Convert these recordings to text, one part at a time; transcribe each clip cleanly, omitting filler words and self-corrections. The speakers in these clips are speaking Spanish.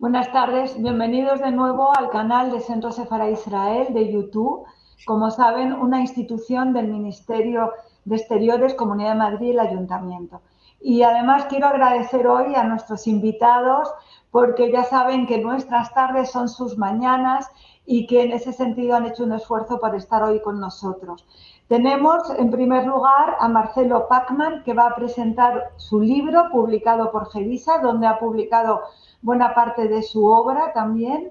Buenas tardes, bienvenidos de nuevo al canal de Centro Sefará Israel de YouTube. Como saben, una institución del Ministerio de Exteriores, Comunidad de Madrid y el Ayuntamiento. Y además quiero agradecer hoy a nuestros invitados porque ya saben que nuestras tardes son sus mañanas y que en ese sentido han hecho un esfuerzo por estar hoy con nosotros. Tenemos en primer lugar a Marcelo Pachman, que va a presentar su libro publicado por Gevisa, donde ha publicado buena parte de su obra también,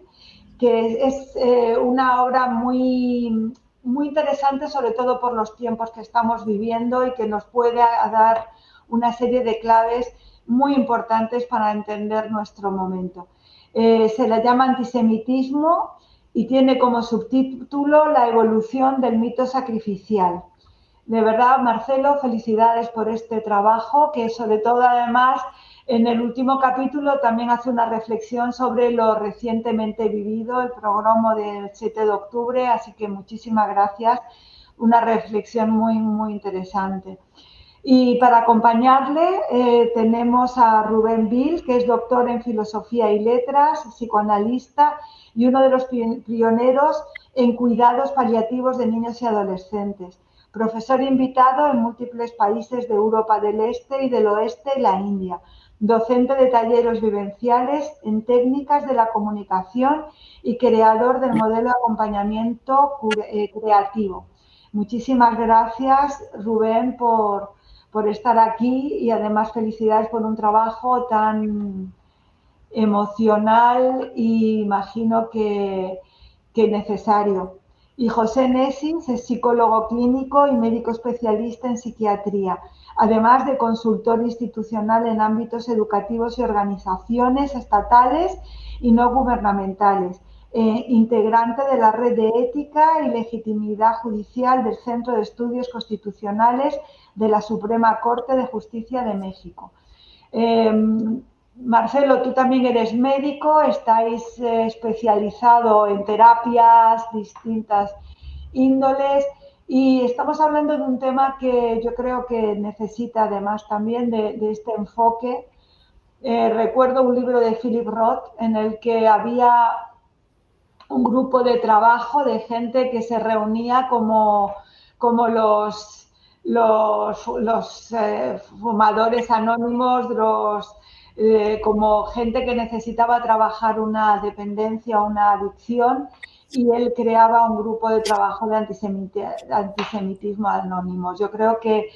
que es una obra muy interesante, sobre todo por los tiempos que estamos viviendo y que nos puede dar una serie de claves muy importantes para entender nuestro momento. Se la llama Antisemitismo y tiene como subtítulo La evolución del mito sacrificial. De verdad, Marcelo, felicidades por este trabajo, que sobre todo además en el último capítulo también hace una reflexión sobre lo recientemente vivido, el programa del 7 de octubre, así que muchísimas gracias, una reflexión muy interesante. Y para acompañarle tenemos a Rubén Vil, que es doctor en Filosofía y Letras, psicoanalista y uno de los pioneros en cuidados paliativos de niños y adolescentes. Profesor invitado en múltiples países de Europa del Este y del Oeste y la India. Docente de talleres vivenciales en técnicas de la comunicación y creador del modelo de acompañamiento creativo. Muchísimas gracias, Rubén, por estar aquí y además felicidades por un trabajo tan emocional y imagino que necesario. Y José Nessins es psicólogo clínico y médico especialista en psiquiatría, además de consultor institucional en ámbitos educativos y organizaciones estatales y no gubernamentales, integrante de la Red de Ética y Legitimidad Judicial del Centro de Estudios Constitucionales de la Suprema Corte de Justicia de México. Marcelo, tú también eres médico, estáis especializado en terapias distintas índoles y estamos hablando de un tema que yo creo que necesita además también de este enfoque. Recuerdo un libro de Philip Roth en el que había un grupo de trabajo de gente que se reunía como los fumadores anónimos, como gente que necesitaba trabajar una dependencia o una adicción, y él creaba un grupo de trabajo de antisemitismo anónimos. Yo creo que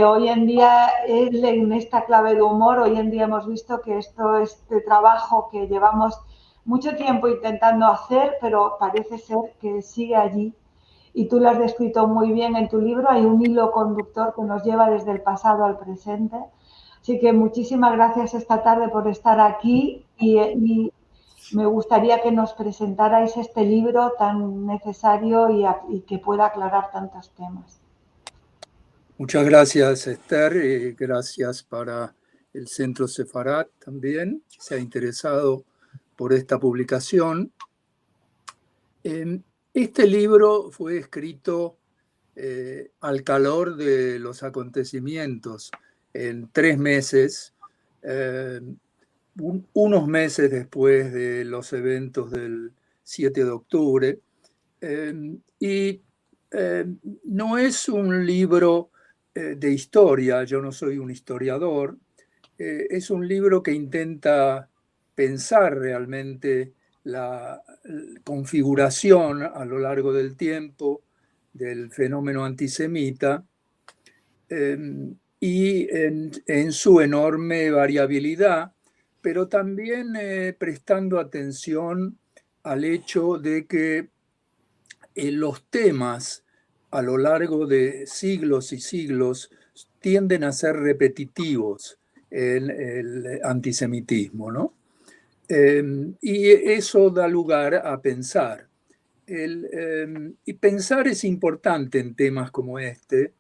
hoy en día, en esta clave de humor, hoy en día hemos visto que este trabajo que llevamos mucho tiempo intentando hacer, pero parece ser que sigue allí. Y tú lo has descrito muy bien en tu libro, hay un hilo conductor que nos lleva desde el pasado al presente. Así que muchísimas gracias esta tarde por estar aquí y me gustaría que nos presentarais este libro tan necesario y que pueda aclarar tantos temas. Muchas gracias, Esther, y gracias para el Centro Sefarat también, que se ha interesado por esta publicación. Este libro fue escrito al calor de los acontecimientos en 3 meses, unos meses después de los eventos del 7 de octubre, y no es un libro de historia, yo no soy un historiador, es un libro que intenta pensar realmente la configuración a lo largo del tiempo del fenómeno antisemita y en su enorme variabilidad, pero también prestando atención al hecho de que los temas a lo largo de siglos y siglos tienden a ser repetitivos en el antisemitismo, ¿no? Y eso da lugar a pensar. Y pensar es importante en temas como este,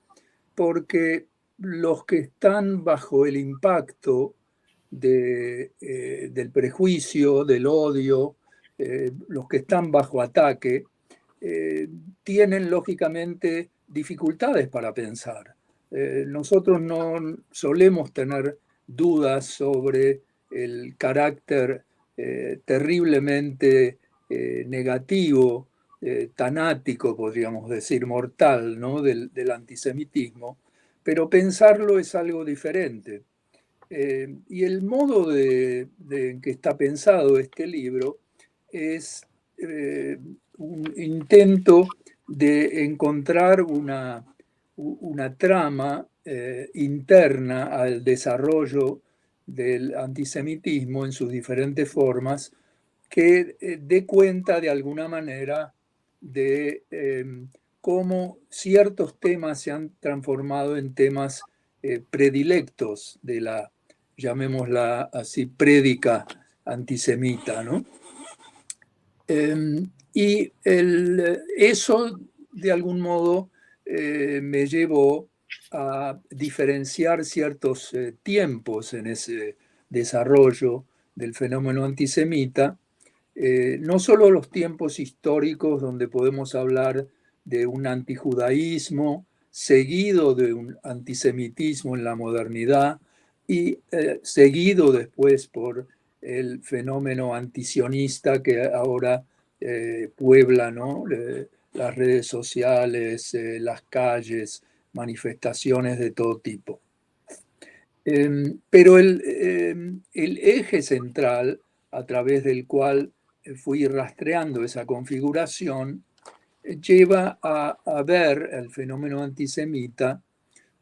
porque los que están bajo el impacto del prejuicio, del odio, los que están bajo ataque, tienen lógicamente dificultades para pensar. Nosotros no solemos tener dudas sobre el carácter terriblemente negativo, tanático, podríamos decir, mortal, ¿no? del antisemitismo, pero pensarlo es algo diferente. Y el modo en que está pensado este libro es un intento de encontrar una trama interna al desarrollo del antisemitismo en sus diferentes formas que dé cuenta de alguna manera de cómo ciertos temas se han transformado en temas predilectos de la, llamémosla así, prédica antisemita, ¿no? Eso, de algún modo, me llevó a diferenciar ciertos tiempos en ese desarrollo del fenómeno antisemita, no solo los tiempos históricos donde podemos hablar de un antijudaísmo seguido de un antisemitismo en la modernidad y seguido después por el fenómeno antisionista que ahora puebla, ¿no? Las redes sociales, las calles, manifestaciones de todo tipo. Pero el eje central a través del cual fui rastreando esa configuración lleva a ver el fenómeno antisemita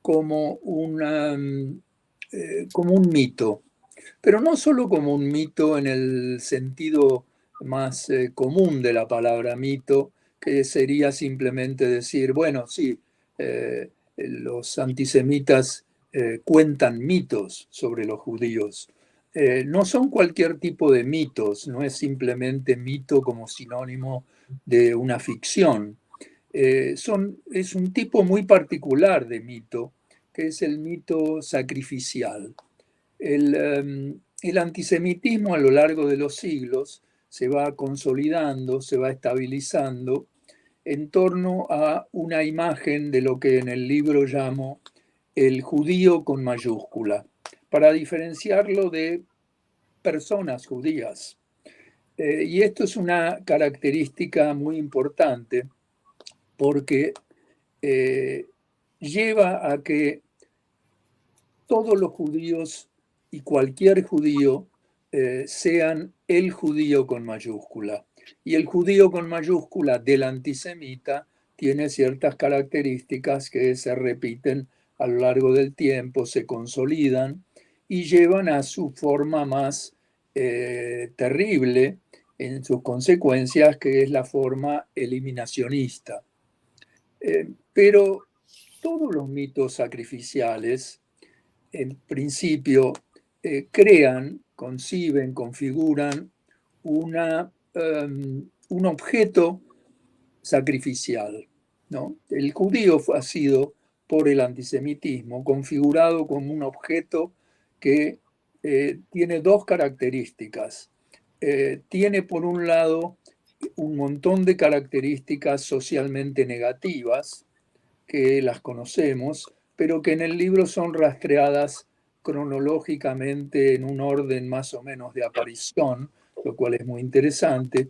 como como un mito, pero no solo como un mito en el sentido más común de la palabra mito, que sería simplemente decir, bueno, sí, los antisemitas cuentan mitos sobre los judíos. No son cualquier tipo de mitos, no es simplemente mito como sinónimo de una ficción. Es un tipo muy particular de mito, que es el mito sacrificial. El antisemitismo a lo largo de los siglos se va consolidando, se va estabilizando en torno a una imagen de lo que en el libro llamo el judío con mayúscula, para diferenciarlo de personas judías. Y esto es una característica muy importante porque lleva a que todos los judíos y cualquier judío sean el judío con mayúscula. Y el judío con mayúscula del antisemita tiene ciertas características que se repiten a lo largo del tiempo, se consolidan y llevan a su forma más terrible en sus consecuencias, que es la forma eliminacionista. Pero todos los mitos sacrificiales en principio crean, conciben, configuran un objeto sacrificial, ¿no? El judío ha sido, por el antisemitismo, configurado como un objeto que tiene dos características. Tiene, por un lado, un montón de características socialmente negativas, que las conocemos, pero que en el libro son rastreadas cronológicamente en un orden más o menos de aparición, lo cual es muy interesante.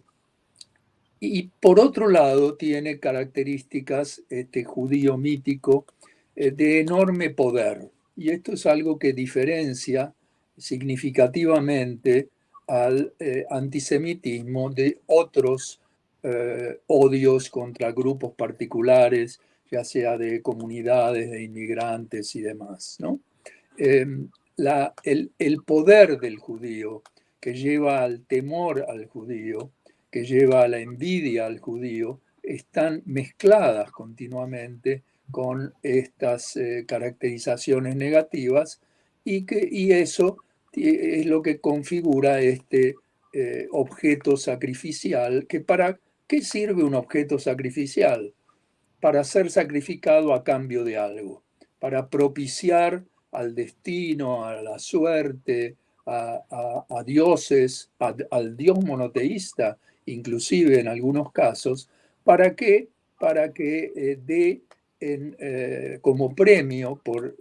Y por otro lado tiene características, este judío mítico, de enorme poder. Y esto es algo que diferencia significativamente al antisemitismo de otros odios contra grupos particulares, ya sea de comunidades, de inmigrantes y demás, ¿no? El poder del judío, que lleva al temor al judío, que lleva a la envidia al judío, están mezcladas continuamente con estas caracterizaciones negativas y eso es lo que configura este objeto sacrificial, que ¿para qué sirve un objeto sacrificial? Para ser sacrificado a cambio de algo, para propiciar al destino, a la suerte, a dioses, al Dios monoteísta, inclusive en algunos casos, ¿para qué? Para que dé como premio por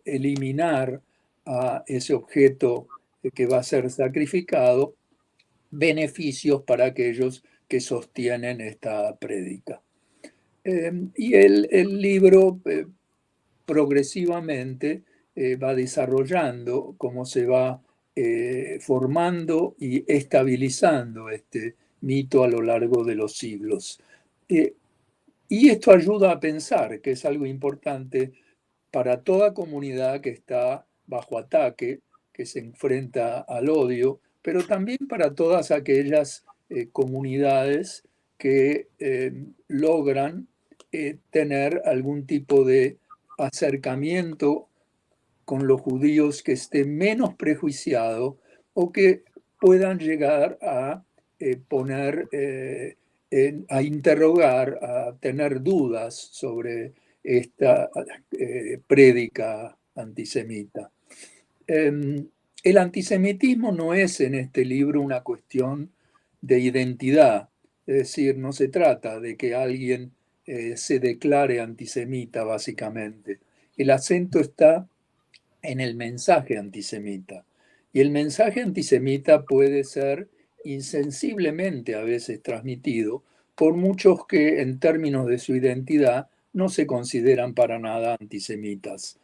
eliminar a ese objeto que va a ser sacrificado, beneficios para aquellos que sostienen esta prédica. Y el libro progresivamente va desarrollando cómo se va formando y estabilizando este mito a lo largo de los siglos. Y esto ayuda a pensar, que es algo importante para toda comunidad que está bajo ataque, que se enfrenta al odio, pero también para todas aquellas comunidades que logran tener algún tipo de acercamiento con los judíos que esté menos prejuiciado o que puedan llegar a poner, a interrogar, a tener dudas sobre esta prédica antisemita. El antisemitismo no es en este libro una cuestión de identidad, es decir, no se trata de que alguien se declare antisemita, básicamente. El acento está en el mensaje antisemita. Y el mensaje antisemita puede ser insensiblemente a veces transmitido por muchos que en términos de su identidad no se consideran para nada antisemitas,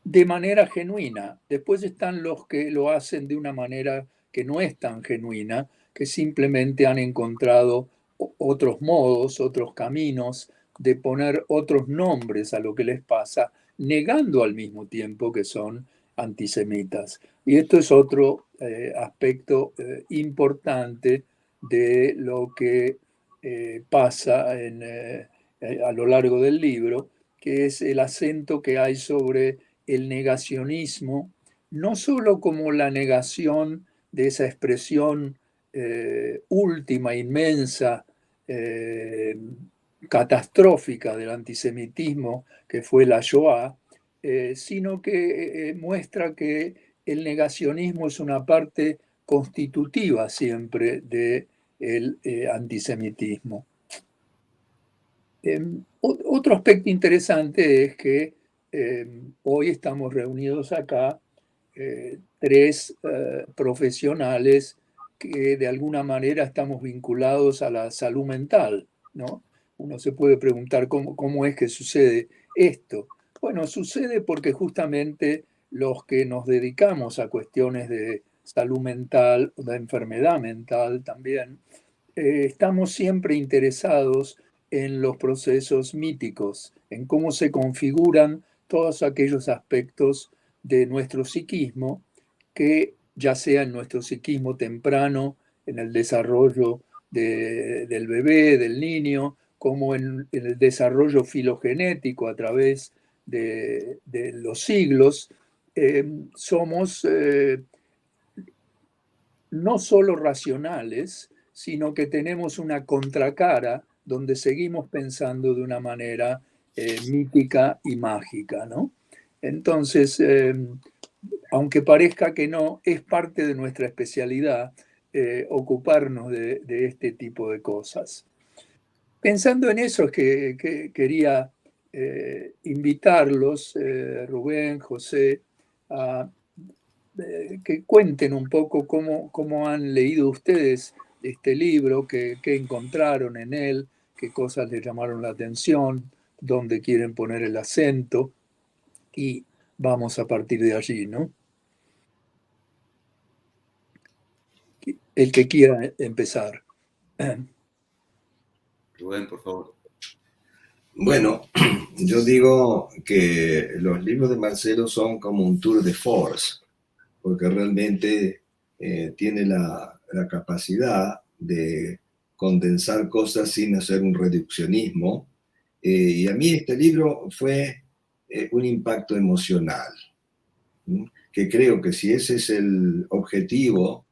de manera genuina. Después están los que lo hacen de una manera que no es tan genuina, que simplemente han encontrado otros modos, otros caminos de poner otros nombres a lo que les pasa, negando al mismo tiempo que son antisemitas. Y esto es otro aspecto importante de lo que pasa a lo largo del libro, que es el acento que hay sobre el negacionismo, no solo como la negación de esa expresión última, inmensa, catastrófica del antisemitismo que fue la Shoah, sino que muestra que el negacionismo es una parte constitutiva siempre del antisemitismo. Otro aspecto interesante es que hoy estamos reunidos acá tres profesionales que de alguna manera estamos vinculados a la salud mental, ¿no? Uno se puede preguntar cómo es que sucede esto. Bueno, sucede porque justamente los que nos dedicamos a cuestiones de salud mental, de enfermedad mental también, estamos siempre interesados en los procesos míticos, en cómo se configuran todos aquellos aspectos de nuestro psiquismo, que ya sea en nuestro psiquismo temprano, en el desarrollo del bebé, del niño, como en el desarrollo filogenético a través de los siglos, somos no solo racionales, sino que tenemos una contracara donde seguimos pensando de una manera mítica y mágica, ¿no? Entonces, aunque parezca que no, es parte de nuestra especialidad ocuparnos de este tipo de cosas. Pensando en eso es que quería invitarlos, Rubén, José, a que cuenten un poco cómo han leído ustedes este libro, qué encontraron en él, qué cosas les llamaron la atención, dónde quieren poner el acento, y vamos a partir de allí, ¿no? El que quiera empezar. Rubén, por favor. Bueno, yo digo que los libros de Marcelo son como un tour de force, porque realmente tiene la capacidad de condensar cosas sin hacer un reduccionismo. Y a mí este libro fue un impacto emocional, que creo que si ese es el objetivo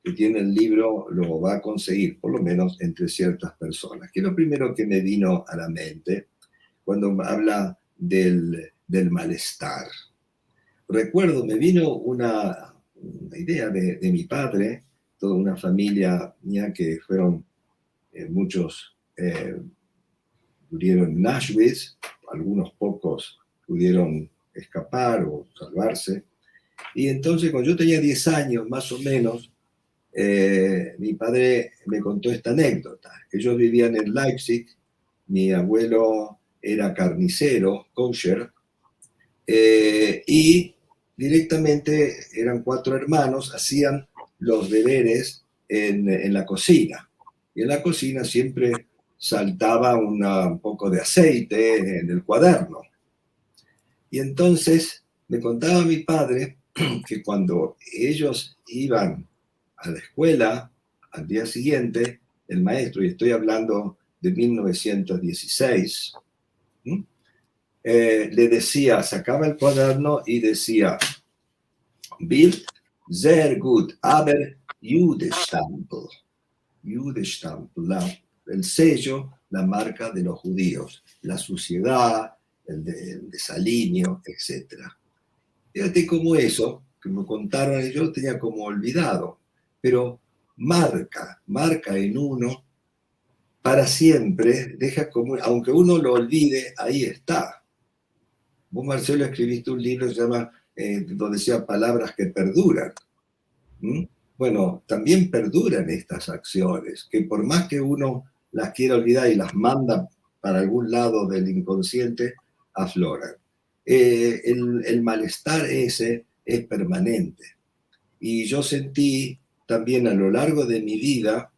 que tiene el libro, lo va a conseguir, por lo menos entre ciertas personas. Que es lo primero que me vino a la mente cuando habla del malestar. Recuerdo, me vino una idea de mi padre, toda una familia mía que fueron muchos murieron en Auschwitz, algunos pocos pudieron escapar o salvarse. Y entonces, cuando yo tenía 10 años más o menos, mi padre me contó esta anécdota. Ellos vivían en Leipzig, mi abuelo era carnicero, kosher, y directamente eran 4 hermanos, hacían los deberes en la cocina. Y en la cocina siempre saltaba un poco de aceite en el cuaderno. Y entonces me contaba mi padre que cuando ellos iban a la escuela al día siguiente, el maestro, y estoy hablando de 1916, le decía, sacaba el cuaderno y decía, Bild, sehr gut, aber Judestempel. Judestempel, el sello, la marca de los judíos, la suciedad, el desalineo, etc. Fíjate cómo eso, que me contaron, yo lo tenía como olvidado, pero marca en uno para siempre, deja como, aunque uno lo olvide, ahí está. Vos, Marcelo, escribiste un libro que se llama, donde decía palabras que perduran. Bueno, también perduran estas acciones, que por más que uno las quiera olvidar y las manda para algún lado del inconsciente, afloran. El malestar ese es permanente. Y yo sentí también a lo largo de mi vida,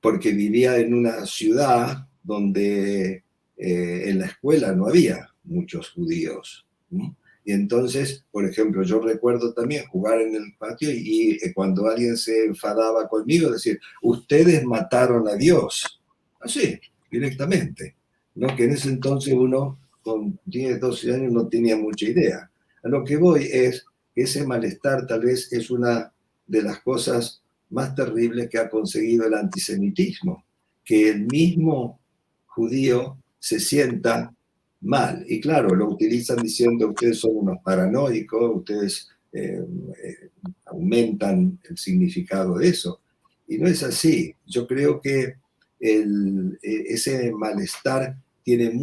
porque vivía en una ciudad donde en la escuela no había muchos judíos. Y entonces, por ejemplo, yo recuerdo también jugar en el patio y cuando alguien se enfadaba conmigo, decir, ustedes mataron a Dios. Así, directamente. ¿No? Que en ese entonces uno con 10, 12 años no tenía mucha idea. A lo que voy es que ese malestar tal vez es una de las cosas más terribles que ha conseguido el antisemitismo, que el mismo judío se sienta mal. Y claro, lo utilizan diciendo ustedes son unos paranoicos, ustedes aumentan el significado de eso. Y no es así. Yo creo que ese malestar tiene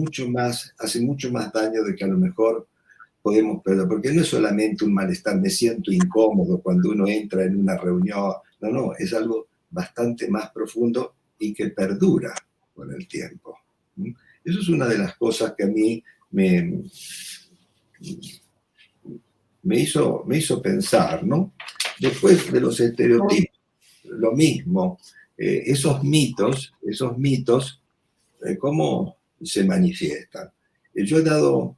hace mucho más daño de que a lo mejor podemos perder, porque no es solamente un malestar, me siento incómodo cuando uno entra en una reunión, no, es algo bastante más profundo y que perdura con el tiempo. Eso es una de las cosas que a mí me hizo pensar, ¿no? Después de los estereotipos, lo mismo, esos mitos, ¿cómo se manifiestan? Yo he dado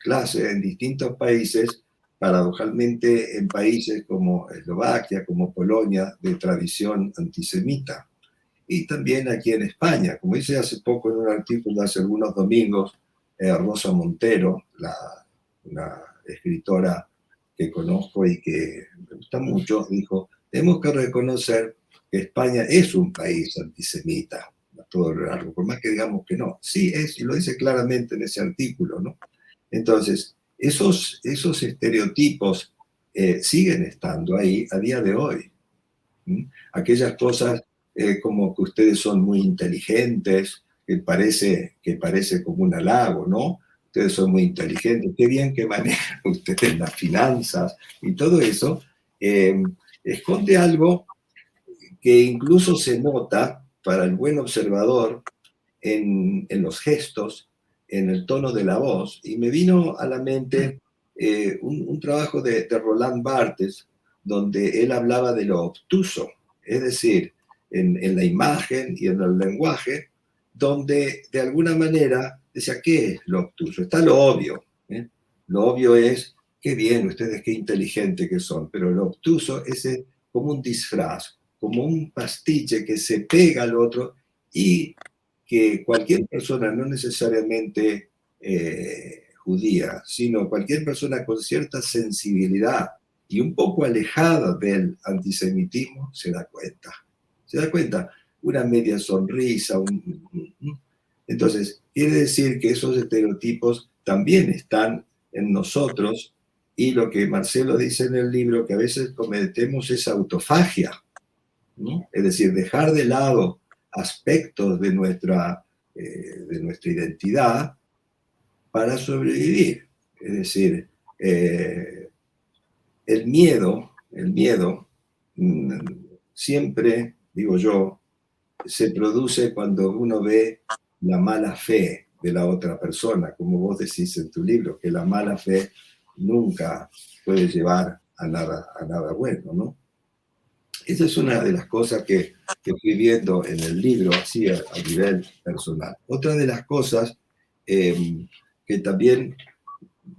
clases en distintos países, paradojalmente en países como Eslovaquia, como Polonia, de tradición antisemita. Y también aquí en España, como dice hace poco en un artículo hace algunos domingos, Rosa Montero, una escritora que conozco y que me gusta mucho, dijo, tenemos que reconocer que España es un país antisemita, a todo lo largo, por más que digamos que no. Sí es, y lo dice claramente en ese artículo, ¿no? Entonces, esos estereotipos siguen estando ahí a día de hoy. Aquellas cosas como que ustedes son muy inteligentes, que parece como un halago, ¿no? Ustedes son muy inteligentes, qué bien que manejan ustedes las finanzas y todo eso, esconde algo que incluso se nota para el buen observador en los gestos, en el tono de la voz, y me vino a la mente un trabajo de Roland Barthes, donde él hablaba de lo obtuso, es decir, en la imagen y en el lenguaje, donde de alguna manera decía, ¿qué es lo obtuso? Está lo obvio. Lo obvio es, qué bien, ustedes qué inteligentes que son, pero lo obtuso es como un disfraz, como un pastiche que se pega al otro y que cualquier persona, no necesariamente judía, sino cualquier persona con cierta sensibilidad y un poco alejada del antisemitismo, se da cuenta. Se da cuenta, una media sonrisa. Entonces, quiere decir que esos estereotipos también están en nosotros y lo que Marcelo dice en el libro, que a veces cometemos esa autofagia, ¿no? Es decir, dejar de lado aspectos de nuestra identidad para sobrevivir. Es decir, el miedo el miedo, siempre, digo yo, se produce cuando uno ve la mala fe de la otra persona, como vos decís en tu libro, que la mala fe nunca puede llevar a nada bueno, ¿no? Esa es una de las cosas que estoy viendo en el libro, así a nivel personal. Otra de las cosas que también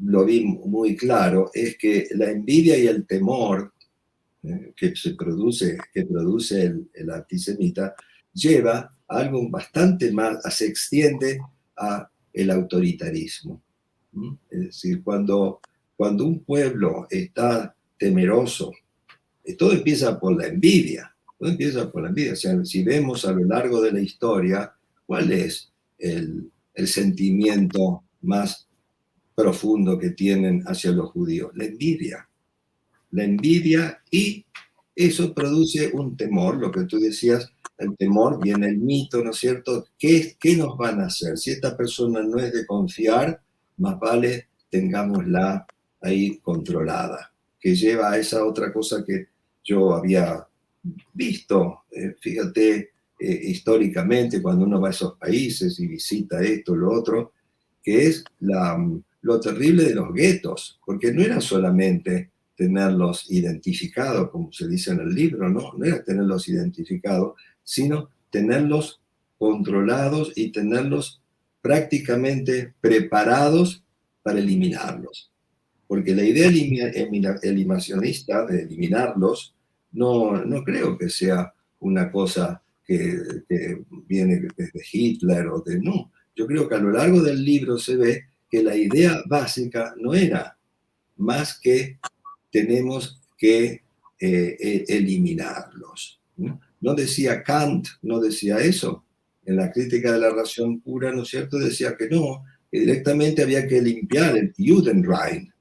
lo vi muy claro es que la envidia y el temor que produce el antisemita lleva a algo bastante más, se extiende a el autoritarismo. Es decir, cuando un pueblo está temeroso, todo empieza por la envidia. Todo empieza por la envidia. O sea, si vemos a lo largo de la historia, ¿cuál es el sentimiento más profundo que tienen hacia los judíos? La envidia. La envidia, y eso produce un temor, lo que tú decías, el temor, viene el mito, ¿no es cierto? ¿Qué nos van a hacer? Si esta persona no es de confiar, más vale tengámosla ahí controlada, que lleva a esa otra cosa que yo había visto, fíjate, históricamente, cuando uno va a esos países y visita esto, lo otro, que es lo terrible de los guetos, porque no era solamente tenerlos identificados, como se dice en el libro, no era tenerlos identificados, sino tenerlos controlados y tenerlos prácticamente preparados para eliminarlos. Porque la idea eliminacionista de eliminarlos no creo que sea una cosa que viene desde Hitler o de... No, yo creo que a lo largo del libro se ve que la idea básica no era más que tenemos que eliminarlos. No decía Kant, no decía eso. En la crítica de la razón pura, ¿no es cierto?, decía que no, que directamente había que limpiar el Judenrein,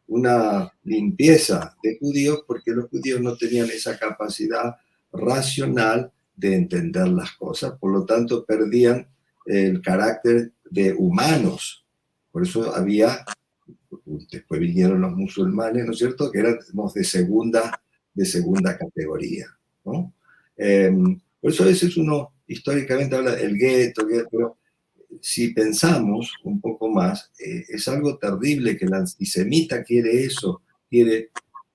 una limpieza de judíos, porque los judíos no tenían esa capacidad racional de entender las cosas, por lo tanto perdían el carácter de humanos. Por eso había, después vinieron los musulmanes, ¿no es cierto?, que éramos de segunda categoría, ¿no? Por eso a veces uno históricamente habla del gueto, pero si pensamos un poco más, es algo terrible que el antisemita quiere eso, quiere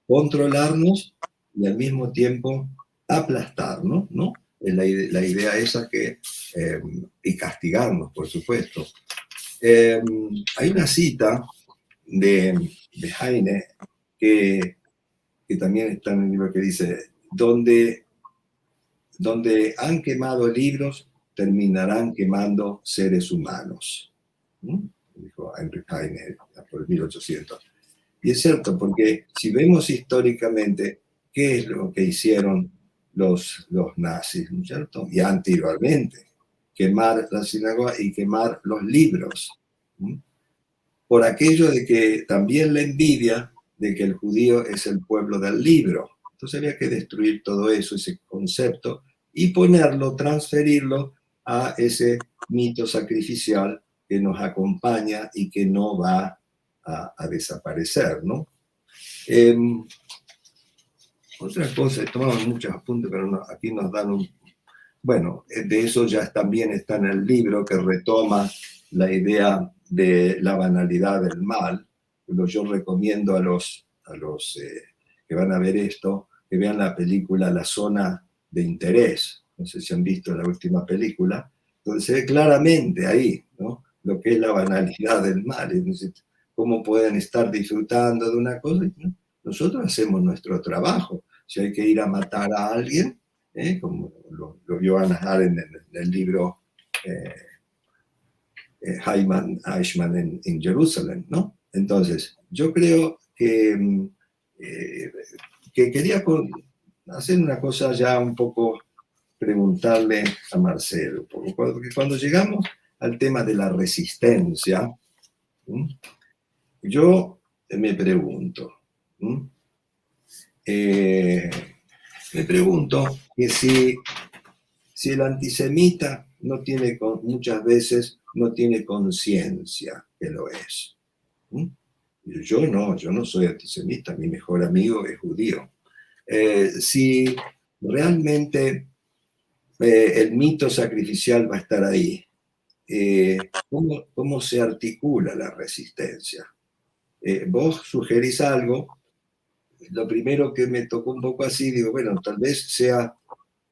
controlarnos y al mismo tiempo aplastarnos, ¿no? Es la idea esa que, y castigarnos, por supuesto. Hay una cita de Heine que también está en el libro, que dice, donde han quemado libros, terminarán quemando seres humanos. Dijo Heinrich Heine por el 1800. Y es cierto, porque si vemos históricamente qué es lo que hicieron los nazis, ¿no es cierto? Y anteriormente, quemar la sinagoga y quemar los libros. Por aquello de que también la envidia de que el judío es el pueblo del libro. Entonces había que destruir todo eso, ese concepto, y ponerlo, transferirlo a ese mito sacrificial que nos acompaña y que no va a desaparecer, ¿no? Otra cosa, tomamos muchos apuntes, pero no, aquí nos dan un... Bueno, de eso ya también está en el libro, que retoma la idea de la banalidad del mal. Yo recomiendo a los que van a ver esto, que vean la película La Zona de Interés. No sé si han visto la última película, donde se ve claramente ahí, ¿no?, lo que es la banalidad del mal. Entonces, cómo pueden estar disfrutando de una cosa. ¿No? Nosotros hacemos nuestro trabajo. Si hay que ir a matar a alguien, como lo vio Hannah Arendt en el libro Eichmann en Jerusalén, ¿no? Entonces, yo creo que quería hacer una cosa ya un poco, preguntarle a Marcelo, porque cuando llegamos al tema de la resistencia, yo me pregunto, que si el antisemita muchas veces no tiene conciencia que lo es. Yo no soy antisemita, mi mejor amigo es judío. Si realmente el mito sacrificial va a estar ahí, ¿cómo se articula la resistencia? Vos sugerís algo, lo primero que me tocó un poco así, digo, bueno, tal vez sea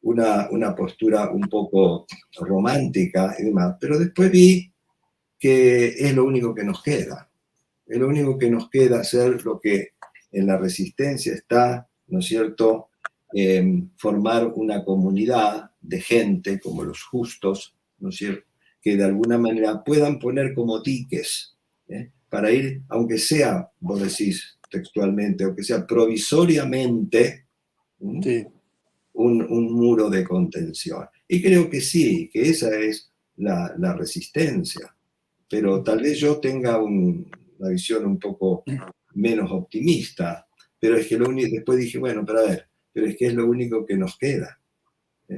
una postura un poco romántica y demás, pero después vi que es lo único que nos queda. Es lo único que nos queda hacer lo que en la resistencia está, ¿no es cierto? Formar una comunidad de gente como los justos, ¿no es cierto? Que de alguna manera puedan poner como diques, para ir, aunque sea, vos decís textualmente, aunque sea provisoriamente, Sí. un muro de contención. Y creo que sí, que esa es la resistencia. Pero tal vez yo tenga una visión un poco menos optimista, pero es que lo único, después dije, bueno, pero a ver, pero es que es lo único que nos queda.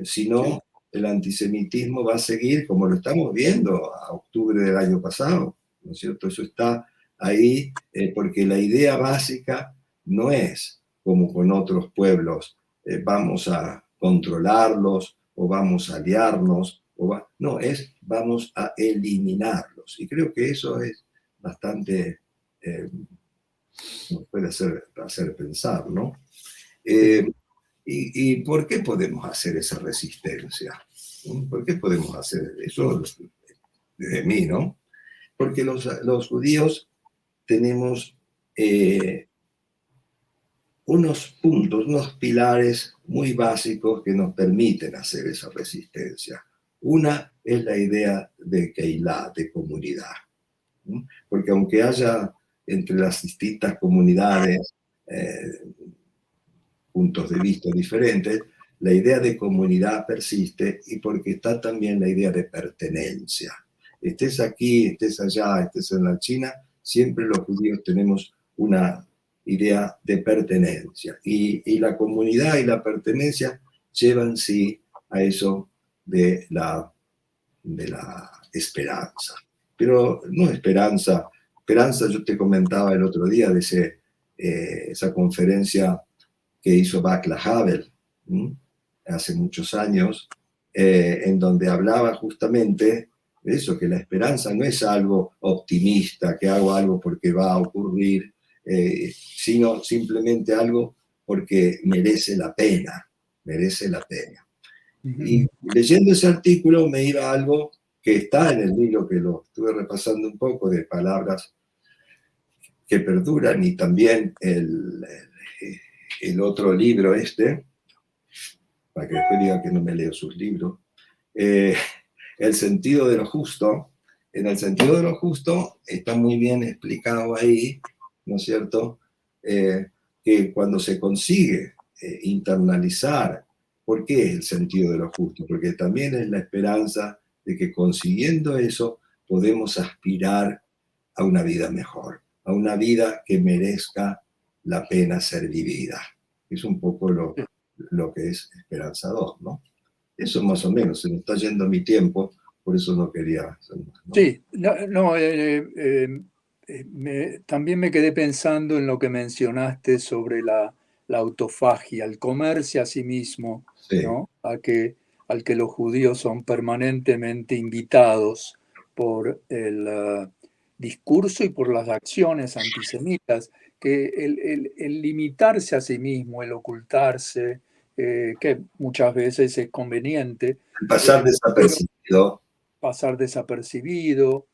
Si no, Sí. el antisemitismo va a seguir como lo estamos viendo a octubre del año pasado, ¿no es cierto? Eso está ahí porque la idea básica no es como con otros pueblos, vamos a controlarlos o vamos a aliarnos, no, es vamos a eliminarlos. Y creo que eso es bastante, nos puede hacer pensar, ¿no? Sí. ¿Y por qué podemos hacer esa resistencia? ¿Por qué podemos hacer eso desde mí, no? Porque los judíos tenemos unos puntos, unos pilares muy básicos que nos permiten hacer esa resistencia. Una es la idea de Keilah, de comunidad. Porque aunque haya entre las distintas comunidades puntos de vista diferentes, la idea de comunidad persiste y porque está también la idea de pertenencia. Estés aquí, estés allá, estés en la China, siempre los judíos tenemos una idea de pertenencia. Y la comunidad y la pertenencia llevan sí a eso de la esperanza. Pero no esperanza. Esperanza, yo te comentaba el otro día de esa conferencia que hizo Václav Havel hace muchos años, en donde hablaba justamente de eso, que la esperanza no es algo optimista, que hago algo porque va a ocurrir, sino simplemente algo porque merece la pena, merece la pena. Y leyendo ese artículo me iba a algo que está en el libro, que lo estuve repasando un poco, de palabras que perduran, y también el otro libro para que después diga que no me leo sus libros, El sentido de lo justo. En el sentido de lo justo está muy bien explicado ahí, ¿no es cierto? Que cuando se consigue internalizar, ¿por qué es el sentido de lo justo? Porque también es la esperanza de que consiguiendo eso podemos aspirar a una vida mejor, a una vida que merezca la pena ser vivida. Es un poco lo que es esperanzador, ¿no? Eso más o menos, se me está yendo mi tiempo, por eso no quería hacer más, ¿no? Sí, también me quedé pensando en lo que mencionaste sobre la autofagia, el comerse a sí mismo, Sí, ¿no? Al que los judíos son permanentemente invitados por el discurso y por las acciones antisemitas, que el limitarse a sí mismo, el ocultarse, que muchas veces es conveniente, pasar pero desapercibido. pasar desapercibido,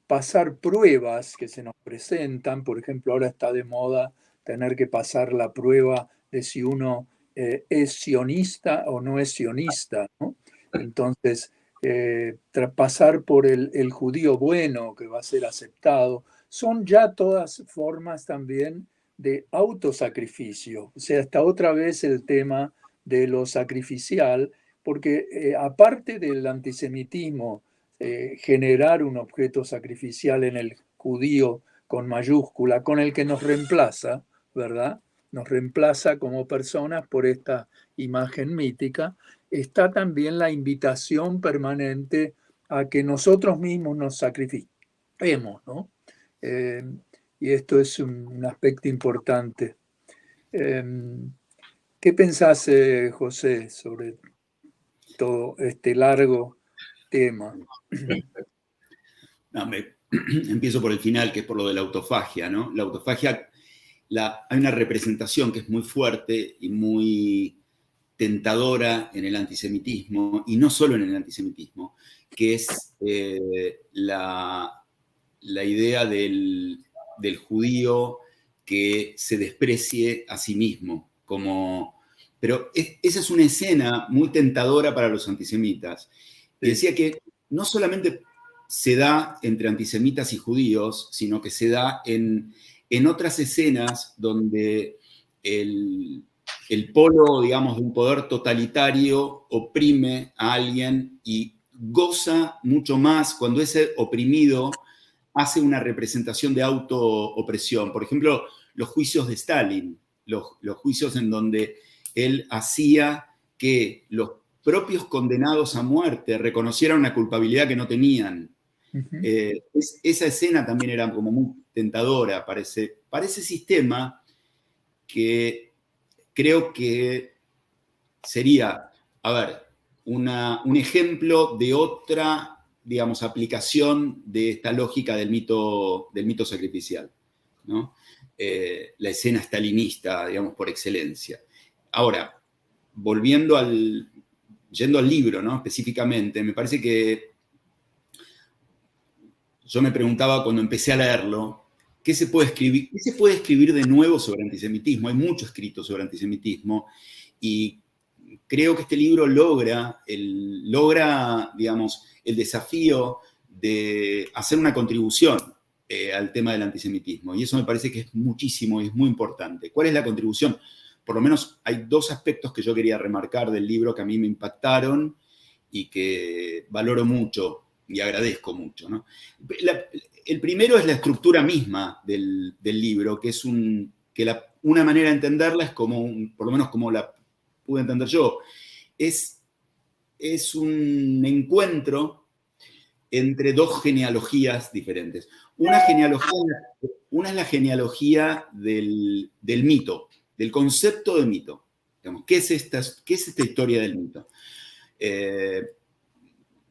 pasar pruebas que se nos presentan. Por ejemplo, ahora está de moda tener que pasar la prueba de si uno es sionista o no es sionista, ¿no? Entonces, pasar por el judío bueno que va a ser aceptado, son ya todas formas también de autosacrificio. O sea, hasta otra vez el tema de lo sacrificial, porque aparte del antisemitismo, generar un objeto sacrificial en el judío con mayúscula, con el que nos reemplaza, ¿verdad? Nos reemplaza como personas por esta imagen mítica, está también la invitación permanente a que nosotros mismos nos sacrifiquemos, ¿no? y esto es un aspecto importante. ¿Qué pensás, José, sobre todo este largo tema? No, empiezo por el final, que es por lo de la autofagia, ¿no? La autofagia, hay una representación que es muy fuerte y muy tentadora en el antisemitismo, y no solo en el antisemitismo, que es la idea del judío que se desprecie a sí mismo. Pero esa es una escena muy tentadora para los antisemitas. Sí. Decía que no solamente se da entre antisemitas y judíos, sino que se da en otras escenas donde el polo, digamos, de un poder totalitario oprime a alguien y goza mucho más cuando ese oprimido hace una representación de autoopresión. Por ejemplo, los juicios de Stalin, los juicios en donde él hacía que los propios condenados a muerte reconocieran una culpabilidad que no tenían. Esa escena también era como muy tentadora para ese sistema, que creo que sería, a ver, un ejemplo de otra, digamos, aplicación de esta lógica del mito sacrificial, ¿no? La escena stalinista, digamos, por excelencia. Ahora, yendo al libro, ¿no? Específicamente, me parece que yo me preguntaba cuando empecé a leerlo, ¿qué se puede escribir de nuevo sobre antisemitismo? Hay mucho escrito sobre antisemitismo, y creo que este libro logra, digamos, el desafío de hacer una contribución al tema del antisemitismo. Y eso me parece que es muchísimo y es muy importante. ¿Cuál es la contribución? Por lo menos hay dos aspectos que yo quería remarcar del libro que a mí me impactaron y que valoro mucho y agradezco mucho, ¿no? El primero es la estructura misma del libro, que es una manera de entenderla es por lo menos como la pude entender yo, es un encuentro entre dos genealogías diferentes. Una es la genealogía del mito, del concepto de mito. Digamos, ¿qué es esta historia del mito?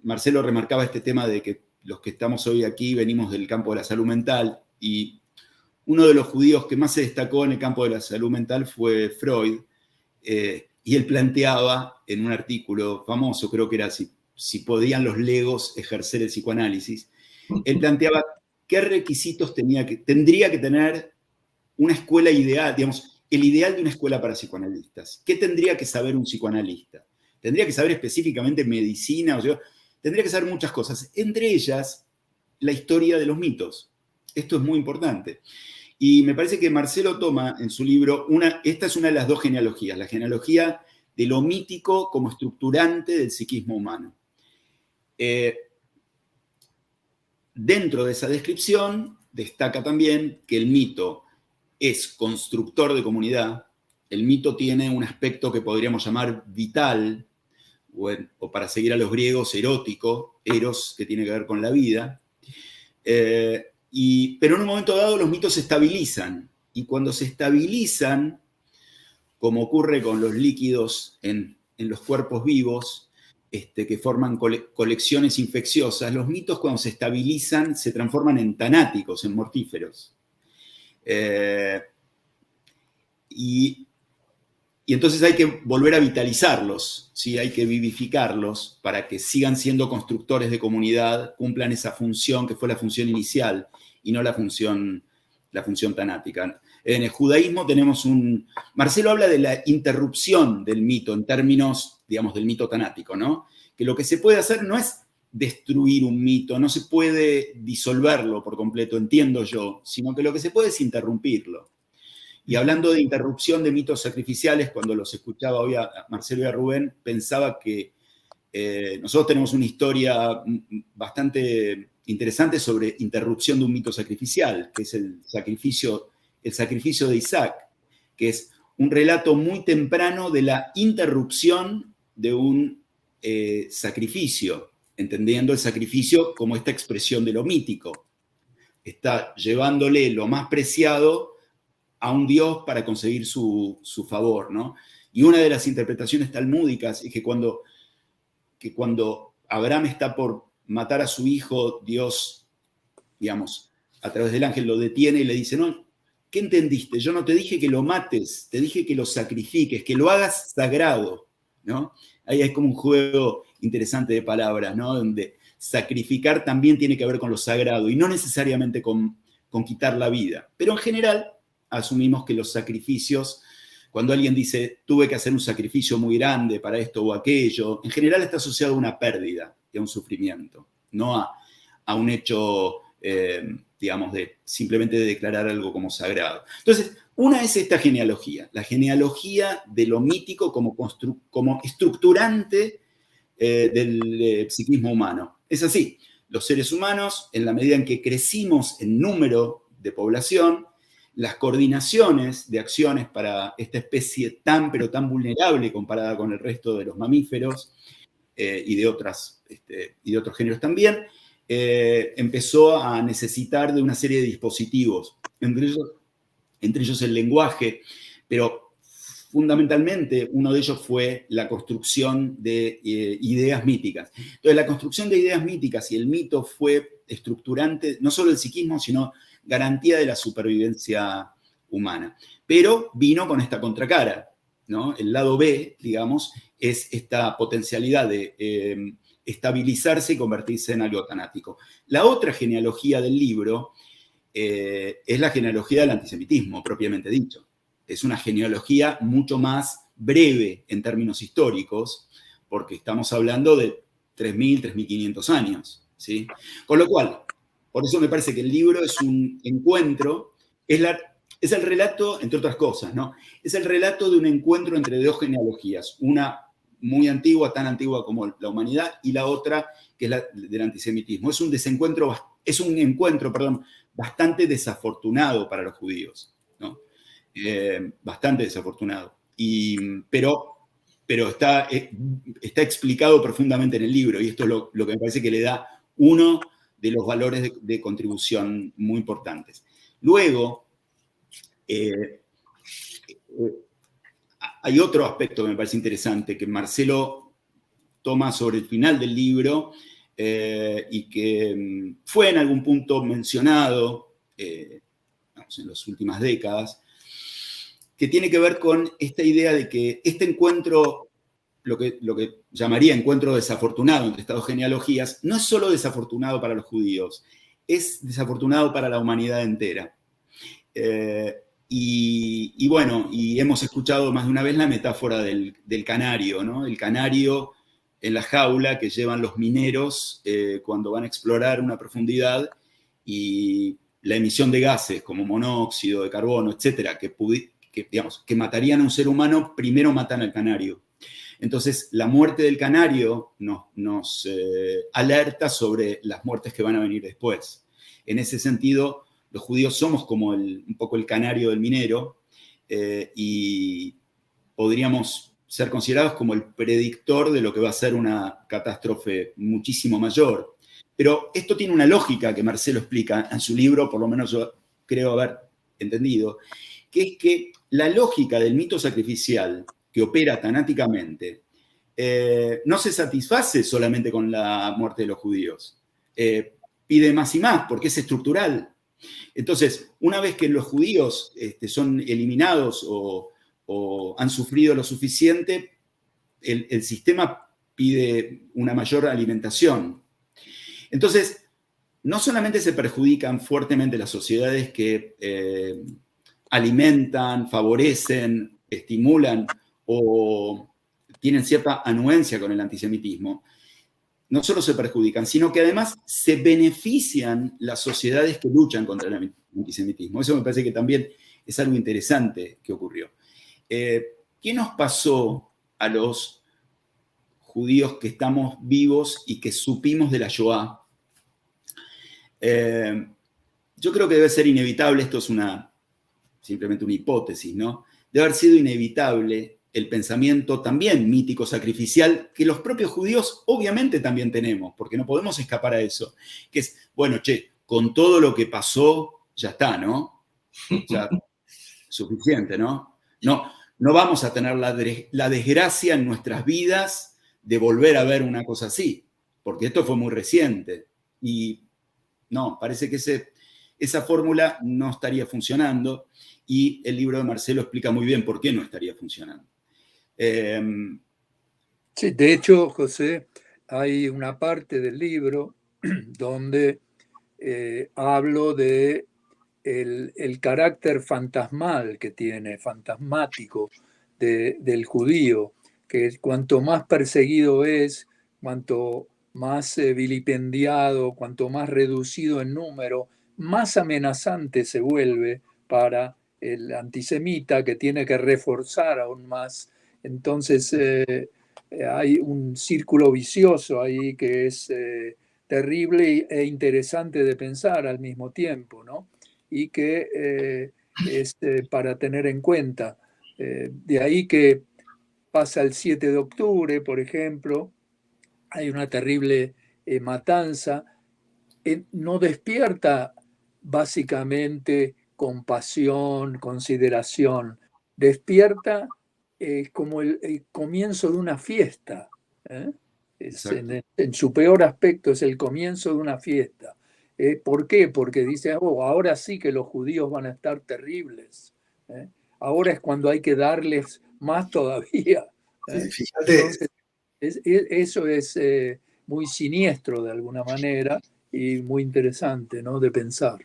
Marcelo remarcaba este tema de que los que estamos hoy aquí venimos del campo de la salud mental, y uno de los judíos que más se destacó en el campo de la salud mental fue Freud, y él planteaba en un artículo famoso, creo que era si podían los legos ejercer el psicoanálisis, él planteaba qué requisitos tendría que tener una escuela ideal, digamos, el ideal de una escuela para psicoanalistas. ¿Qué tendría que saber un psicoanalista? Tendría que saber específicamente medicina, tendría que saber muchas cosas, entre ellas la historia de los mitos. Esto es muy importante. Y me parece que Marcelo toma en su libro, esta es una de las dos genealogías, la genealogía de lo mítico como estructurante del psiquismo humano. Dentro de esa descripción destaca también que el mito es constructor de comunidad, el mito tiene un aspecto que podríamos llamar vital, o para seguir a los griegos, erótico, eros, que tiene que ver con la vida, pero en un momento dado los mitos se estabilizan, y cuando se estabilizan, como ocurre con los líquidos en los cuerpos vivos, que forman colecciones infecciosas, los mitos cuando se estabilizan se transforman en tanáticos, en mortíferos. Y entonces hay que volver a vitalizarlos, ¿sí? Hay que vivificarlos para que sigan siendo constructores de comunidad, cumplan esa función que fue la función inicial y no la función tanática. En el judaísmo tenemos Marcelo habla de la interrupción del mito en términos, digamos, del mito tanático, ¿no? Que lo que se puede hacer no es destruir un mito, no se puede disolverlo por completo, entiendo yo, sino que lo que se puede es interrumpirlo. Y hablando de interrupción de mitos sacrificiales, cuando los escuchaba hoy a Marcelo y a Rubén, pensaba que nosotros tenemos una historia bastante interesante sobre interrupción de un mito sacrificial, que es el sacrificio de Isaac, que es un relato muy temprano de la interrupción de un sacrificio, entendiendo el sacrificio como esta expresión de lo mítico. está llevándole lo más preciado a un Dios para conseguir su favor, ¿no? Y una de las interpretaciones talmúdicas es que cuando Abraham está por matar a su hijo, Dios, digamos, a través del ángel lo detiene y le dice, no, ¿qué entendiste? Yo no te dije que lo mates, te dije que lo sacrifiques, que lo hagas sagrado, ¿no? Ahí hay como un juego interesante de palabras, ¿no? Donde sacrificar también tiene que ver con lo sagrado y no necesariamente con quitar la vida. Pero en general asumimos que los sacrificios, cuando alguien dice, tuve que hacer un sacrificio muy grande para esto o aquello, en general está asociado a una pérdida y a un sufrimiento, no a un hecho, digamos, simplemente de declarar algo como sagrado. Entonces, una es esta genealogía, la genealogía de lo mítico como estructurante del psiquismo humano. Es así, los seres humanos, en la medida en que crecimos en número de población, las coordinaciones de acciones para esta especie tan, pero tan vulnerable comparada con el resto de los mamíferos y de otros géneros también, empezó a necesitar de una serie de dispositivos, entre ellos el lenguaje, pero fundamentalmente uno de ellos fue la construcción de ideas míticas. Entonces, la construcción de ideas míticas y el mito fue estructurante, no solo del psiquismo, sino garantía de la supervivencia humana. Pero vino con esta contracara, ¿no? El lado B, digamos, es esta potencialidad de estabilizarse y convertirse en algo tanático. La otra genealogía del libro es la genealogía del antisemitismo, propiamente dicho. Es una genealogía mucho más breve en términos históricos, porque estamos hablando de 3.000, 3.500 años, ¿sí? Con lo cual, por eso me parece que el libro es un encuentro, es el relato, entre otras cosas, ¿no? Es el relato de un encuentro entre dos genealogías, una muy antigua, tan antigua como la humanidad, y la otra, que es la del antisemitismo. Es un encuentro, bastante desafortunado para los judíos, ¿no? Bastante desafortunado. Pero está explicado profundamente en el libro, y esto es lo que me parece que le da uno de los valores de contribución muy importantes. Luego, hay otro aspecto que me parece interesante, que Marcelo toma sobre el final del libro y que fue en algún punto mencionado en las últimas décadas, que tiene que ver con esta idea de que este encuentro, lo que llamaría encuentro desafortunado entre estas dos genealogías, no es solo desafortunado para los judíos, es desafortunado para la humanidad entera. Y hemos escuchado más de una vez la metáfora del canario, ¿no? El canario en la jaula que llevan los mineros cuando van a explorar una profundidad, y la emisión de gases como monóxido de carbono, etcétera, que matarían a un ser humano, primero matan al canario. Entonces, la muerte del canario nos alerta sobre las muertes que van a venir después. En ese sentido, los judíos somos como un poco el canario del minero, y podríamos ser considerados como el predictor de lo que va a ser una catástrofe muchísimo mayor. Pero esto tiene una lógica que Marcelo explica en su libro, por lo menos yo creo haber entendido, que es que la lógica del mito sacrificial que opera tanáticamente no se satisface solamente con la muerte de los judíos. Pide más y más, porque es estructural. Entonces, una vez que los judíos son eliminados o han sufrido lo suficiente, el sistema pide una mayor alimentación. Entonces, no solamente se perjudican fuertemente las sociedades que alimentan, favorecen, estimulan o tienen cierta anuencia con el antisemitismo, no solo se perjudican, sino que además se benefician las sociedades que luchan contra el antisemitismo. Eso me parece que también es algo interesante que ocurrió. ¿Qué nos pasó a los judíos que estamos vivos y que supimos de la Shoah? Yo creo que debe ser inevitable, esto es simplemente una hipótesis, ¿no? Debe haber sido inevitable el pensamiento también mítico sacrificial que los propios judíos obviamente también tenemos, porque no podemos escapar a eso, que es, bueno, con todo lo que pasó, ya está, ¿no? Ya, suficiente, ¿no? No vamos a tener la desgracia en nuestras vidas de volver a ver una cosa así, porque esto fue muy reciente. Y no, parece que esa fórmula no estaría funcionando, y el libro de Marcelo explica muy bien por qué no estaría funcionando. Sí, de hecho, José, hay una parte del libro donde hablo de el carácter fantasmal que tiene, fantasmático del judío, que cuanto más perseguido es, cuanto más vilipendiado, cuanto más reducido en número, más amenazante se vuelve para el antisemita, que tiene que reforzar aún más. Entonces, hay un círculo vicioso ahí que es terrible e interesante de pensar al mismo tiempo, ¿no? Y que es para tener en cuenta. De ahí que pasa el 7 de octubre, por ejemplo, hay una terrible matanza. No despierta básicamente compasión, consideración, despierta como el comienzo de una fiesta. ¿Eh? En su peor aspecto es el comienzo de una fiesta. ¿Por qué? Porque dice, oh, ahora sí que los judíos van a estar terribles. ¿Eh? Ahora es cuando hay que darles más todavía. ¿Eh? Sí, fíjate. Entonces, eso es muy siniestro de alguna manera y muy interesante, ¿no?, de pensar.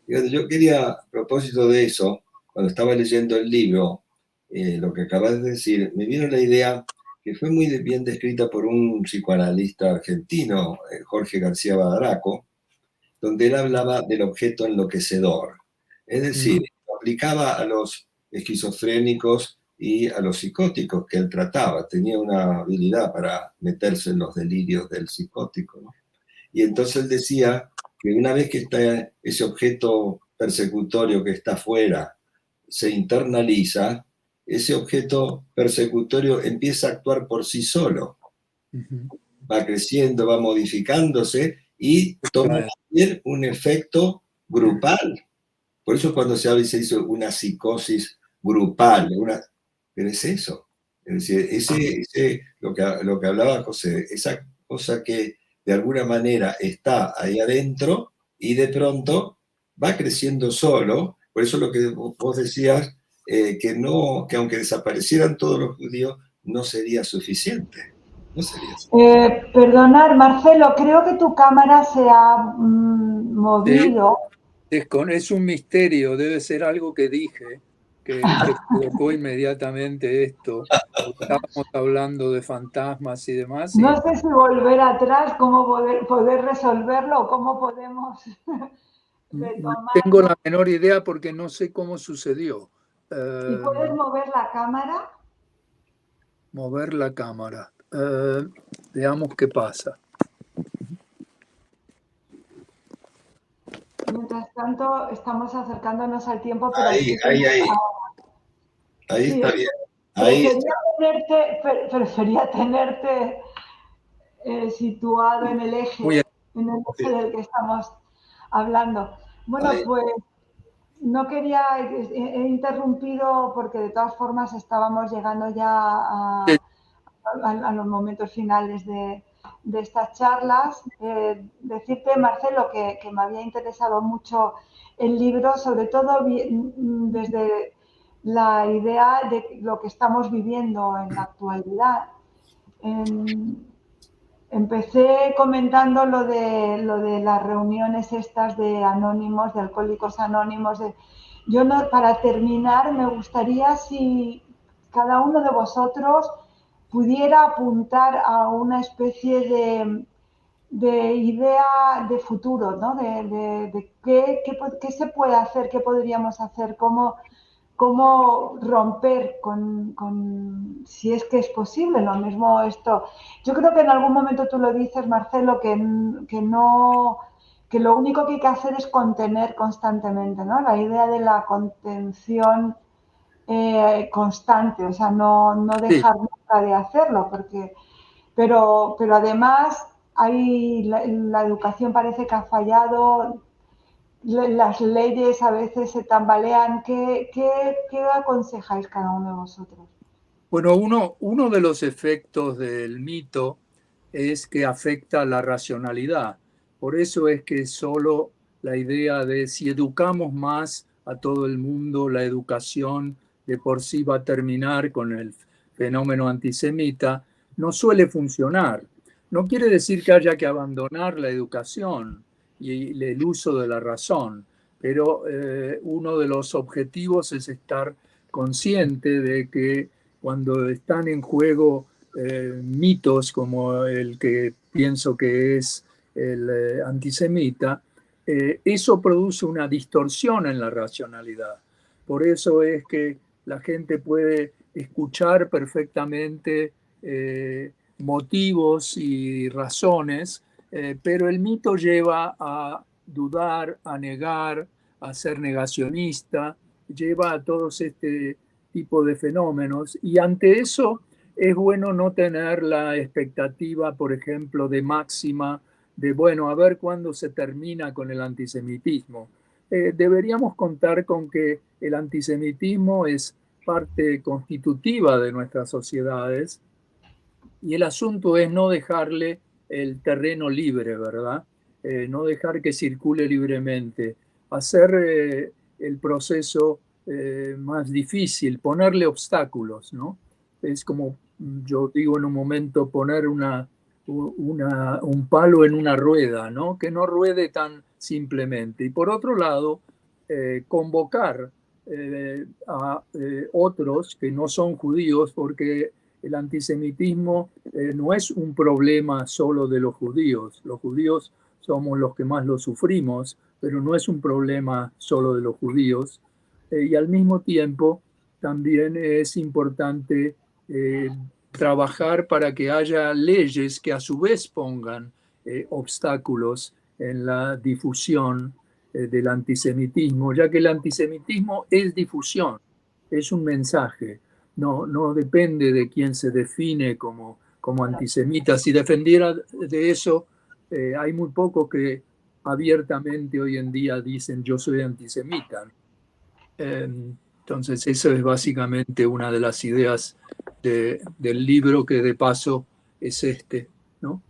Fíjate, yo quería, a propósito de eso, cuando estaba leyendo el libro, lo que acabas de decir, me vino la idea que fue muy bien descrita por un psicoanalista argentino, Jorge García Badaraco, donde él hablaba del objeto enloquecedor. Es decir, lo aplicaba a los esquizofrénicos y a los psicóticos que él trataba. Tenía una habilidad para meterse en los delirios del psicótico, ¿no? Y entonces él decía que una vez que está ese objeto persecutorio que está afuera se internaliza, ese objeto persecutorio empieza a actuar por sí solo. Va creciendo, va modificándose y toma también un efecto grupal. Por eso cuando se habla y se hizo una psicosis grupal, pero es eso. Es decir, lo que hablaba José, esa cosa que de alguna manera está ahí adentro y de pronto va creciendo solo. Por eso lo que vos decías, que aunque desaparecieran todos los judíos, no sería suficiente. No sería suficiente. Perdonar, Marcelo, creo que tu cámara se ha movido. Es un misterio, debe ser algo que dije, que provocó inmediatamente esto. Estábamos hablando de fantasmas y demás. No sé si volver atrás, cómo poder resolverlo, o cómo podemos retomar. No tengo la menor idea porque no sé cómo sucedió. ¿Y puedes mover la cámara? Mover la cámara. Veamos qué pasa. Mientras tanto, estamos acercándonos al tiempo, pero ahí sí, está bien. Ahí prefería tenerte situado en el eje del que estamos hablando. Bueno, pues no quería, he interrumpido porque de todas formas estábamos llegando ya a los momentos finales de estas charlas. Decirte, Marcelo, que me había interesado mucho el libro, sobre todo desde la idea de lo que estamos viviendo en la actualidad. Empecé comentando lo de las reuniones estas de anónimos, de alcohólicos anónimos. Yo, para terminar, me gustaría si cada uno de vosotros pudiera apuntar a una especie de idea de futuro, ¿no? De qué se puede hacer, qué podríamos hacer, cómo romper si es que es posible, lo mismo esto. Yo creo que en algún momento tú lo dices, Marcelo, que lo único que hay que hacer es contener constantemente, ¿no? La idea de la contención constante, o sea, no dejar nunca de hacerlo, pero además la educación parece que ha fallado. las leyes a veces se tambalean. ¿Qué aconsejáis cada uno de vosotros? Bueno, uno de los efectos del mito es que afecta la racionalidad. Por eso es que solo la idea de si educamos más a todo el mundo, la educación de por sí va a terminar con el fenómeno antisemita, no suele funcionar. No quiere decir que haya que abandonar la educación y el uso de la razón, pero uno de los objetivos es estar consciente de que cuando están en juego mitos como el que pienso que es el antisemita, eso produce una distorsión en la racionalidad. Por eso es que la gente puede escuchar perfectamente motivos y razones, pero el mito lleva a dudar, a negar, a ser negacionista, lleva a todos tipo de fenómenos, y ante eso es bueno no tener la expectativa, por ejemplo, de máxima, de bueno, a ver cuándo se termina con el antisemitismo. Deberíamos contar con que el antisemitismo es parte constitutiva de nuestras sociedades y el asunto es no dejarle el terreno libre, ¿verdad? No dejar que circule libremente, hacer el proceso más difícil, ponerle obstáculos, ¿no? Es como yo digo en un momento, poner un palo en una rueda, ¿no? Que no ruede tan simplemente. Y por otro lado, convocar a otros que no son judíos, porque el antisemitismo no es un problema solo de los judíos. Los judíos somos los que más lo sufrimos, pero no es un problema solo de los judíos. Y al mismo tiempo también es importante trabajar para que haya leyes que a su vez pongan obstáculos en la difusión del antisemitismo, ya que el antisemitismo es difusión, es un mensaje. No depende de quién se define como antisemita. Si defendiera de eso, hay muy pocos que abiertamente hoy en día dicen yo soy antisemita. Entonces, eso es básicamente una de las ideas del libro, que de paso es ¿no?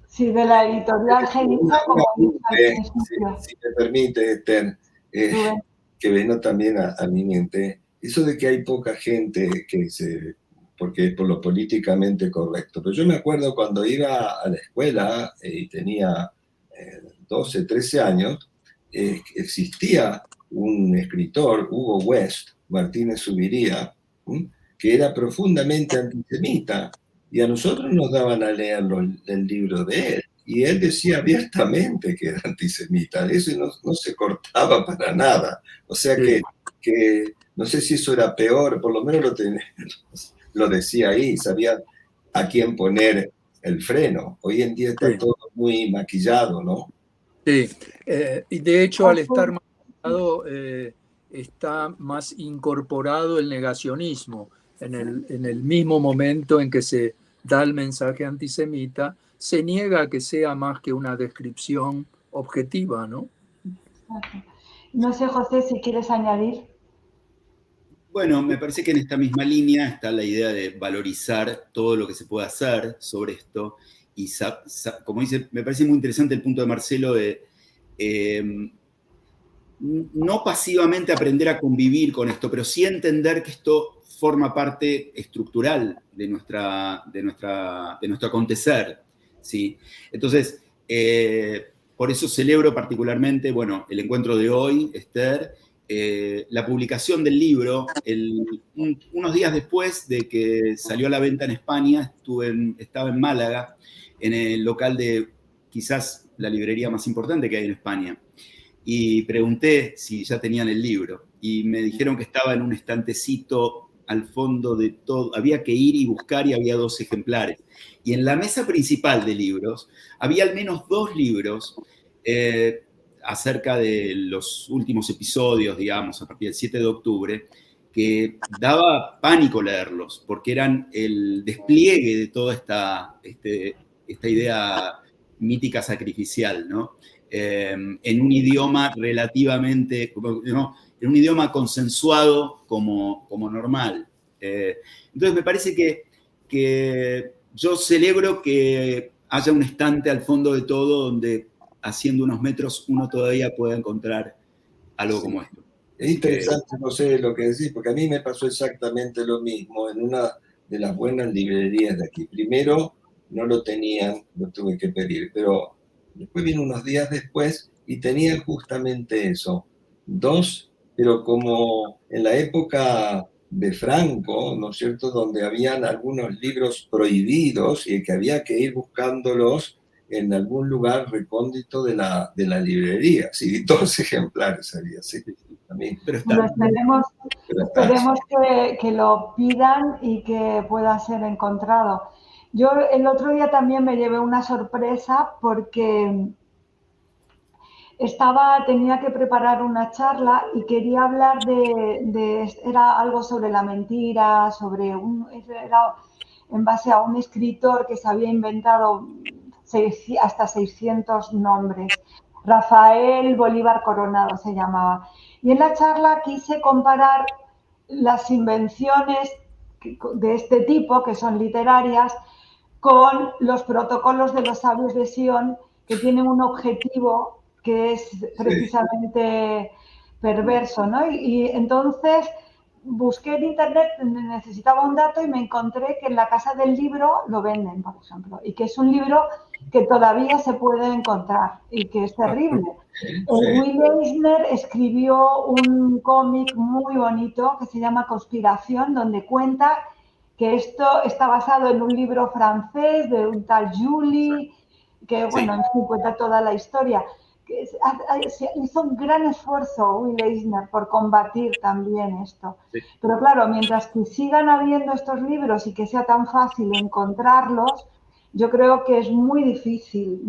Sí, de la editorial Génita, como dice al principio. Si me permite, Esther, que vino también a mi mente, eso de que hay poca gente porque es por lo políticamente correcto. Pero yo me acuerdo cuando iba a la escuela y tenía 12, 13 años, existía un escritor, Hugo West, Martínez Subiría, que era profundamente antisemita, y a nosotros nos daban a leer el libro de él, y él decía abiertamente que era antisemita, eso no se cortaba para nada. O sea que no sé si eso era peor, por lo menos lo decía ahí, sabía a quién poner el freno. Hoy en día está todo muy maquillado, ¿no? Sí, y de hecho al estar maquillado está más incorporado el negacionismo. En el mismo momento en que se da el mensaje antisemita, se niega a que sea más que una descripción objetiva, ¿no? No sé, José, si quieres añadir. Bueno, me parece que en esta misma línea está la idea de valorizar todo lo que se puede hacer sobre esto. Y como dice, me parece muy interesante el punto de Marcelo de no pasivamente aprender a convivir con esto, pero sí entender que esto forma parte estructural de nuestro acontecer, ¿sí? Entonces, por eso celebro particularmente, bueno, el encuentro de hoy, Esther, la publicación del libro, unos días después de que salió a la venta en España, estaba en Málaga, en el local de quizás la librería más importante que hay en España, y pregunté si ya tenían el libro, y me dijeron que estaba en un estantecito al fondo de todo, había que ir y buscar, y había 2 ejemplares. Y en la mesa principal de libros había al menos 2 libros acerca de los últimos episodios, digamos, a partir del 7 de octubre, que daba pánico leerlos, porque eran el despliegue de toda esta idea mítica sacrificial, ¿no? en un idioma relativamente, ¿no? En un idioma consensuado como normal. Entonces me parece que yo celebro que haya un estante al fondo de todo donde haciendo unos metros uno todavía pueda encontrar algo como esto. Es interesante, no sé lo que decís, porque a mí me pasó exactamente lo mismo en una de las buenas librerías de aquí. Primero no lo tenían, lo tuve que pedir, pero después vino unos días después y tenían justamente eso. Dos, pero como en la época de Franco, ¿no es cierto?, donde habían algunos libros prohibidos y que había que ir buscándolos en algún lugar recóndito de la librería. Sí, 2 ejemplares había, sí. Pero Bueno, está. esperemos que lo pidan y que pueda ser encontrado. Yo el otro día también me llevé una sorpresa porque tenía que preparar una charla y quería hablar era algo sobre la mentira, era en base a un escritor que se había inventado hasta 600 nombres. Rafael Bolívar Coronado se llamaba. Y en la charla quise comparar las invenciones de este tipo, que son literarias, con los protocolos de los sabios de Sion, que tienen un objetivo que es precisamente perverso, ¿no? Y entonces busqué en internet, necesitaba un dato y me encontré que en la Casa del Libro lo venden, por ejemplo, y que es un libro que todavía se puede encontrar y que es terrible. Will Eisner escribió un cómic muy bonito que se llama Conspiración, donde cuenta que esto está basado en un libro francés de un tal Julie, que, bueno, en fin, cuenta toda la historia. Se hizo un gran esfuerzo Will Eisner por combatir también esto. Sí. Pero claro, mientras que sigan habiendo estos libros y que sea tan fácil encontrarlos, yo creo que es muy difícil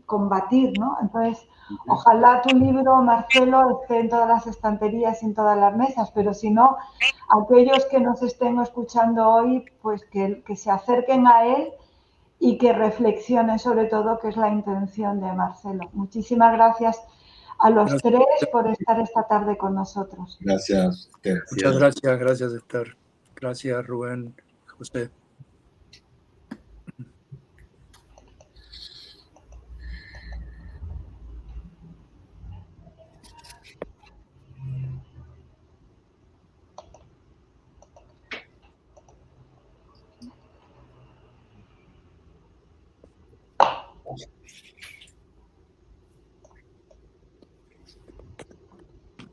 combatir, ¿no? Entonces, ojalá tu libro, Marcelo, esté en todas las estanterías y en todas las mesas, pero si no, aquellos que nos estén escuchando hoy, pues que se acerquen a él y que reflexionen sobre todo qué es la intención de Marcelo. Muchísimas gracias a los tres por estar esta tarde con nosotros. Gracias, Esther. Muchas gracias, Esther. Gracias, Rubén, José.